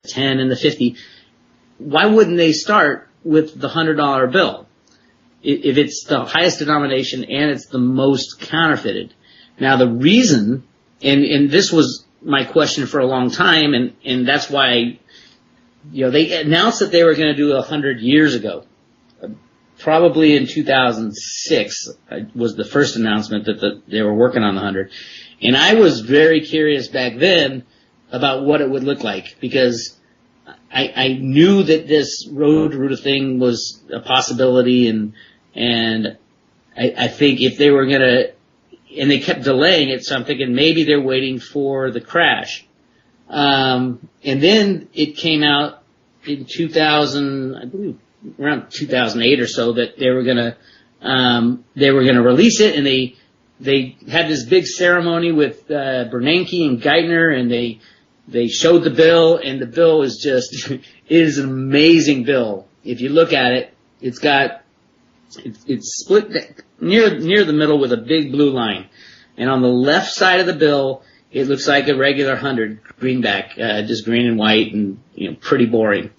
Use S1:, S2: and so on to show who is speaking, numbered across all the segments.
S1: 10 and the 50. Why wouldn't they start with the $100 bill if it's the highest denomination and it's the most counterfeited? Now, the reason, and this was my question for a long time, and that's why, they announced that they were going to do 100 years ago. Probably in 2006 was the first announcement that they were working on the 100. And I was very curious back then about what it would look like, because I knew that this road to Ruta thing was a possibility, and I think if they were going to, and they kept delaying it, so I'm thinking maybe they're waiting for the crash. And then it came out in 2000, I believe, around 2008 or so, that they were gonna release it, and they had this big ceremony with Bernanke and Geithner, and they showed the bill, and the bill is just it is an amazing bill. If you look at it, it's split near the middle with a big blue line, and on the left side of the bill it looks like a regular 100 greenback, just green and white, and pretty boring.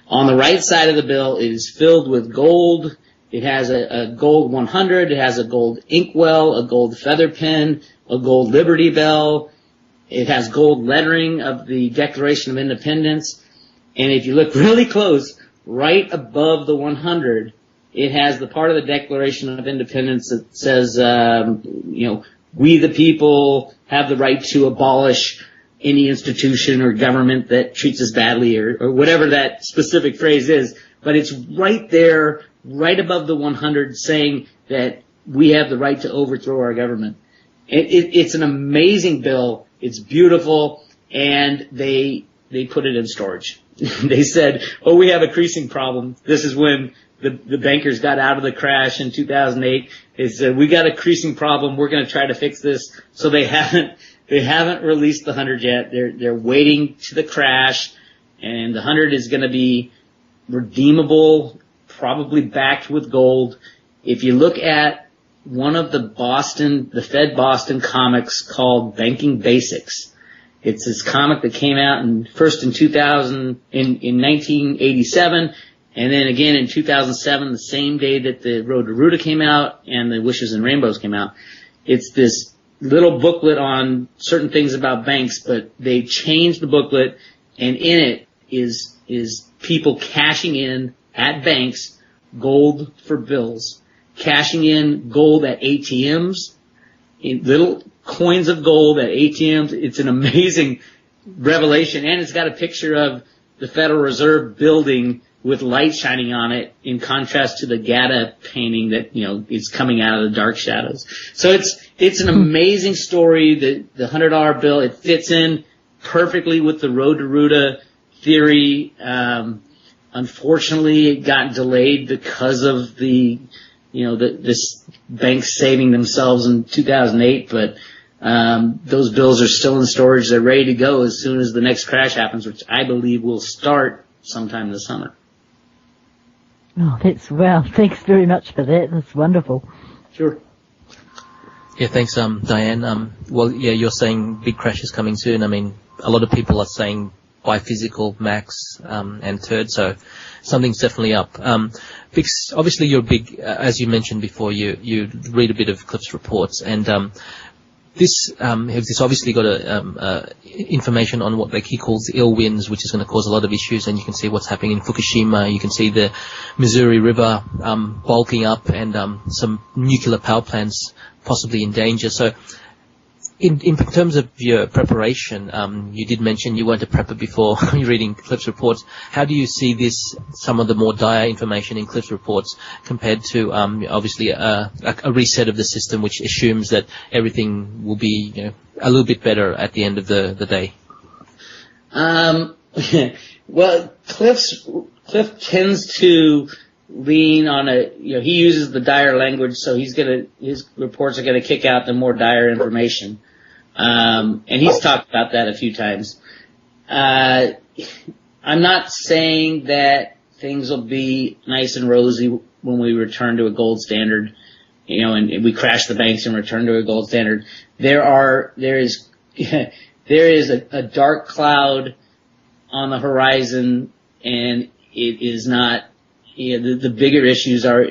S1: On the right side of the bill, it is filled with gold. It has a gold 100. It has a gold inkwell, a gold feather pen, a gold Liberty Bell. It has gold lettering of the Declaration of Independence. And if you look really close, right above the 100, it has the part of the Declaration of Independence that says, we the people have the right to abolish any institution or government that treats us badly, or whatever that specific phrase is. But it's right there, right above the 100, saying that we have the right to overthrow our government. It's an amazing bill. It's beautiful, and they put it in storage. They said, we have a creasing problem. This is when the bankers got out of the crash in 2008. They said, we got a creasing problem. We're going to try to fix this. So they haven't released the 100 yet. They're waiting to the crash, and the 100 is going to be redeemable, probably backed with gold. If you look at one of the Fed Boston comics called Banking Basics, it's this comic that came out first in 1987, and then again in 2007, the same day that the Road to Ruta came out and the Wishes and Rainbows came out. It's this little booklet on certain things about banks, but they changed the booklet, and in it is people cashing in at banks gold for bills, cashing in gold at ATMs, in little coins of gold at ATMs. It's an amazing revelation, and it's got a picture of the Federal Reserve building with light shining on it, in contrast to the Gata painting that is coming out of the dark shadows. So it's an amazing story. The $100 bill, it fits in perfectly with the Road to Ruta theory. Unfortunately, it got delayed because of this banks saving themselves in 2008, but those bills are still in storage. They're ready to go as soon as the next crash happens, which I believe will start sometime this summer.
S2: Oh, thanks very much for that. That's wonderful.
S1: Sure.
S3: Yeah, thanks, Diane. You're saying big crash is coming soon. I mean, a lot of people are saying buy physical, Max, and Turd, so something's definitely up. Bix, obviously you're big, as you mentioned before, you read a bit of Cliff's reports, and this obviously got information on what he calls the ill winds, which is going to cause a lot of issues, and you can see what's happening in Fukushima. You can see the Missouri River bulking up, and some nuclear power plants possibly in danger. So in terms of your preparation, you did mention you weren't a prepper before you're reading Cliff's reports. How do you see some of the more dire information in Cliff's reports compared to obviously a reset of the system, which assumes that everything will be a little bit better at the end of the day?
S1: Well, Cliff tends to lean on he uses the dire language, so his reports are gonna kick out the more dire information. And he's talked about that a few times. I'm not saying that things will be nice and rosy when we return to a gold standard, and we crash the banks and return to a gold standard. There is a dark cloud on the horizon, and it is not. The bigger issues are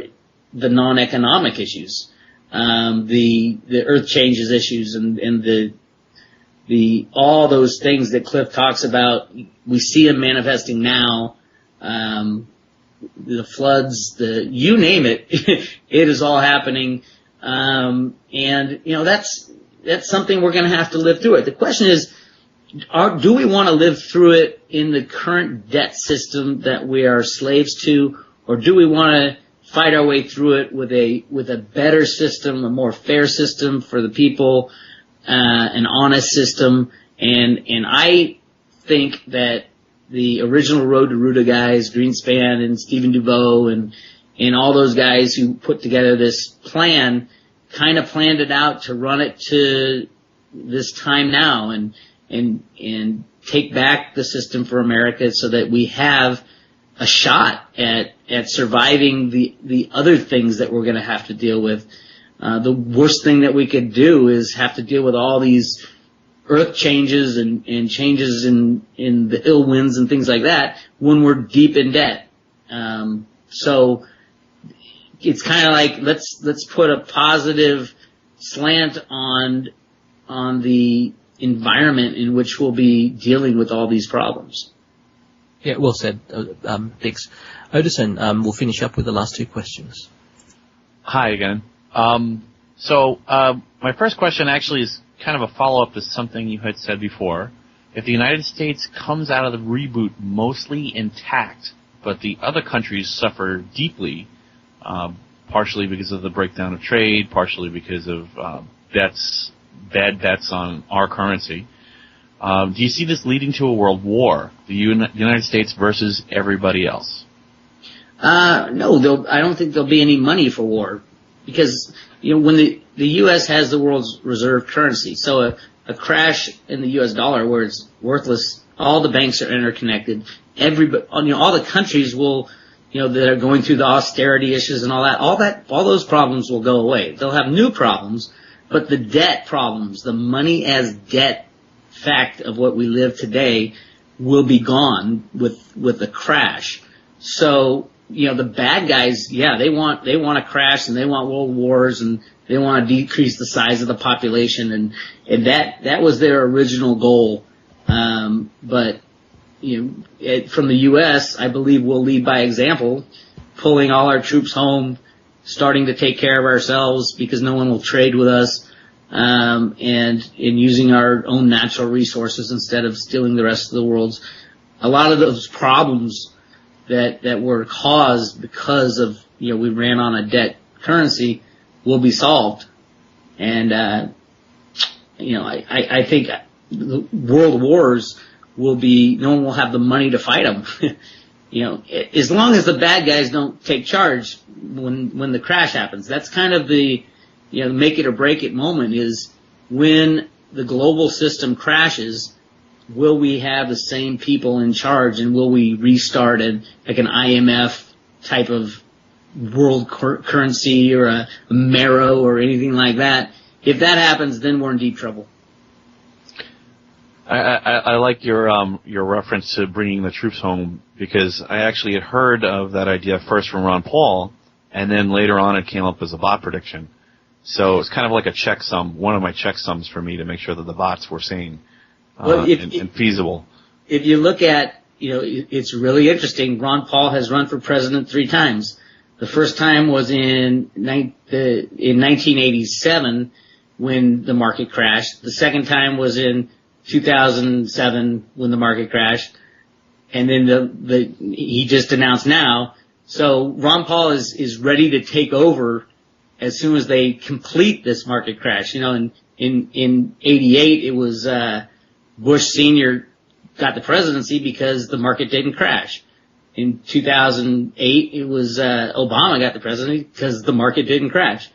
S1: the non-economic issues, the earth changes issues, and the all those things that Cliff talks about. We see them manifesting now. The floods, you name it, it is all happening. And that's something we're going to have to live through it. The question is, do we want to live through it in the current debt system that we are slaves to, or do we want to fight our way through it with a better system, a more fair system for the people, an honest system? And I think that the original Road to Ruta guys, Greenspan and Stephen Dubois and all those guys who put together this plan kind of planned it out to run it to this time now and take back the system for America so that we have a shot at surviving the other things that we're going to have to deal with. The worst thing that we could do is have to deal with all these earth changes and changes in the ill winds and things like that when we're deep in debt. So it's kind of like let's put a positive slant on the environment in which we'll be dealing with all these problems.
S3: Yeah, well said, Bix. Odison, we'll finish up with the last two questions.
S4: Hi again. So my first question actually is kind of a follow-up to something you had said before. If the United States comes out of the reboot mostly intact, but the other countries suffer deeply, partially because of the breakdown of trade, partially because of bad bets on our currency, do you see this leading to a world war, the United States versus everybody else?
S1: No, I don't think there'll be any money for war, because when the U.S. has the world's reserve currency, so a crash in the U.S. dollar where it's worthless, all the banks are interconnected. All the countries will, that are going through the austerity issues and all those problems will go away. They'll have new problems, but the debt problems, the money as debt fact of what we live today will be gone with the crash. So, the bad guys, they want a crash and they want world wars and they want to decrease the size of the population and that was their original goal. But from the U.S., I believe we'll lead by example, pulling all our troops home, starting to take care of ourselves because no one will trade with us, and in using our own natural resources instead of stealing the rest of the world's. A lot of those problems that were caused because of, we ran on a debt currency will be solved. And, I think the world wars will be, no one will have the money to fight them. As long as the bad guys don't take charge when the crash happens. That's kind of the, make it or break it moment is when the global system crashes, will we have the same people in charge and will we restart like an IMF type of world currency or a Marrow or anything like that? If that happens, then we're in deep trouble.
S4: I like your reference to bringing the troops home, because I actually had heard of that idea first from Ron Paul, and then later on it came up as a bot prediction. So it's kind of like a checksum, one of my checksums for me to make sure that the bots were sane and feasible.
S1: If you look at, it's really interesting. Ron Paul has run for president 3 times. The first time was in 1987 when the market crashed. The second time was in 2007 when the market crashed. And then he just announced now. So Ron Paul is ready to take over as soon as they complete this market crash. In 88 it was Bush Sr. got the presidency because the market didn't crash. In 2008 it was Obama got the presidency because the market didn't crash.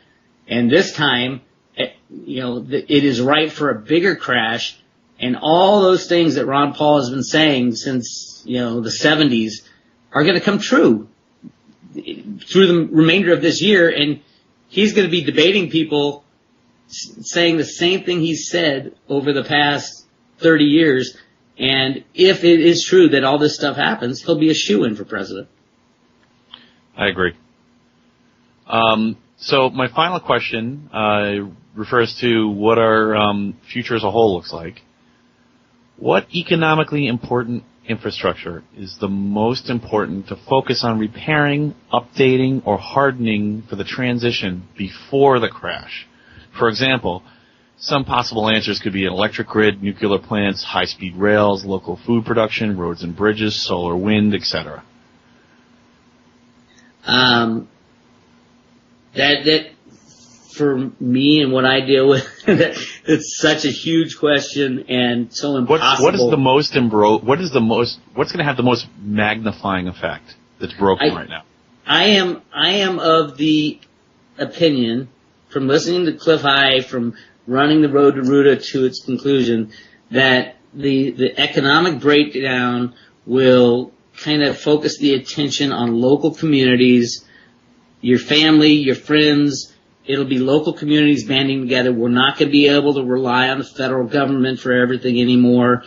S1: And this time, it is ripe for a bigger crash, and all those things that Ron Paul has been saying since the 70s are going to come true through the remainder of this year, and he's going to be debating people saying the same thing he said over the past 30 years, And if it is true that all this stuff happens, he'll be a shoo-in for president.
S4: I agree. So my final question refers to what our future as a whole looks like. What economically important infrastructure is the most important to focus on repairing, updating, or hardening for the transition before the crash? For example, some possible answers could be an electric grid, nuclear plants, high-speed rails, local food production, roads and bridges, solar, wind, etc.
S1: That for me and what I deal with, it's such a huge question and so impossible.
S4: What's going to have the most magnifying effect that's broken right now?
S1: I am of the opinion, from listening to Cliff High, from running the road to Ruta to its conclusion, that the economic breakdown will kind of focus the attention on local communities, your family, your friends. It'll be local communities banding together. We're not going to be able to rely on the federal government for everything anymore.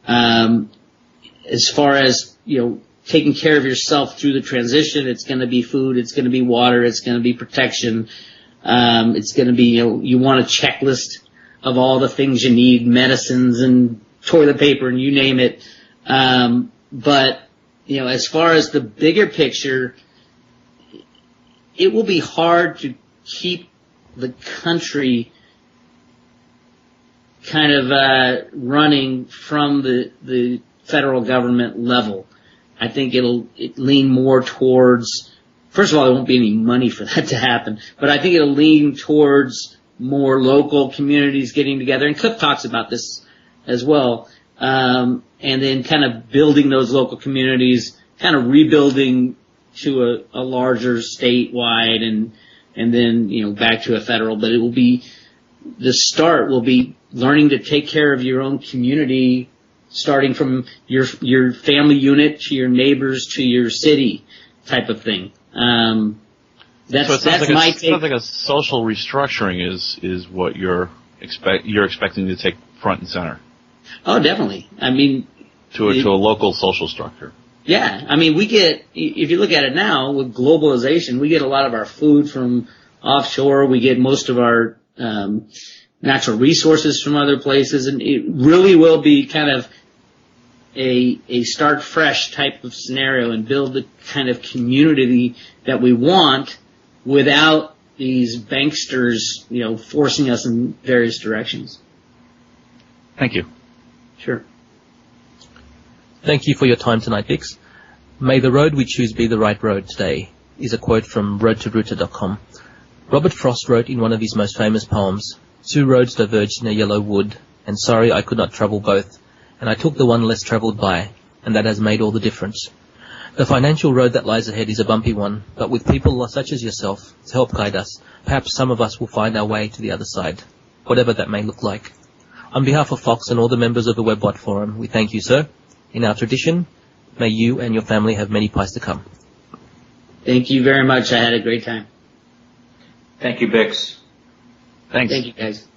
S1: As far as, taking care of yourself through the transition, it's going to be food, it's going to be water, it's going to be protection. It's going to be, you want a checklist of all the things you need, medicines and toilet paper and you name it. But, as far as the bigger picture, it will be hard to keep the country kind of running from the federal government level. I think it'll lean more towards, first of all, there won't be any money for that to happen, but I think it'll lean towards more local communities getting together, and Cliff talks about this as well, and then kind of building those local communities, kind of rebuilding to a larger statewide and then, back to a federal, but the start will be learning to take care of your own community, starting from your family unit to your neighbors to your city type of thing. That's my take.
S4: It sounds like a social restructuring is what you're expecting to take front and center.
S1: Oh, definitely. I mean,
S4: to a local social structure.
S1: Yeah, I mean, if you look at it now with globalization, we get a lot of our food from offshore. We get most of our natural resources from other places, and it really will be kind of a start fresh type of scenario and build the kind of community that we want without these banksters, forcing us in various directions.
S4: Thank you.
S1: Sure.
S3: Thank you for your time tonight, Bix. May the road we choose be the right road today, is a quote from roadtoruta.com. Robert Frost wrote in one of his most famous poems, "Two roads diverged in a yellow wood, and sorry I could not travel both, and I took the one less travelled by, and that has made all the difference." The financial road that lies ahead is a bumpy one, but with people such as yourself to help guide us, perhaps some of us will find our way to the other side, whatever that may look like. On behalf of Fox and all the members of the WebBot Forum, we thank you, sir. In our tradition, may you and your family have many pies to come.
S1: Thank you very much. I had a great time.
S5: Thank you, Bix.
S4: Thanks.
S1: Thank you, guys.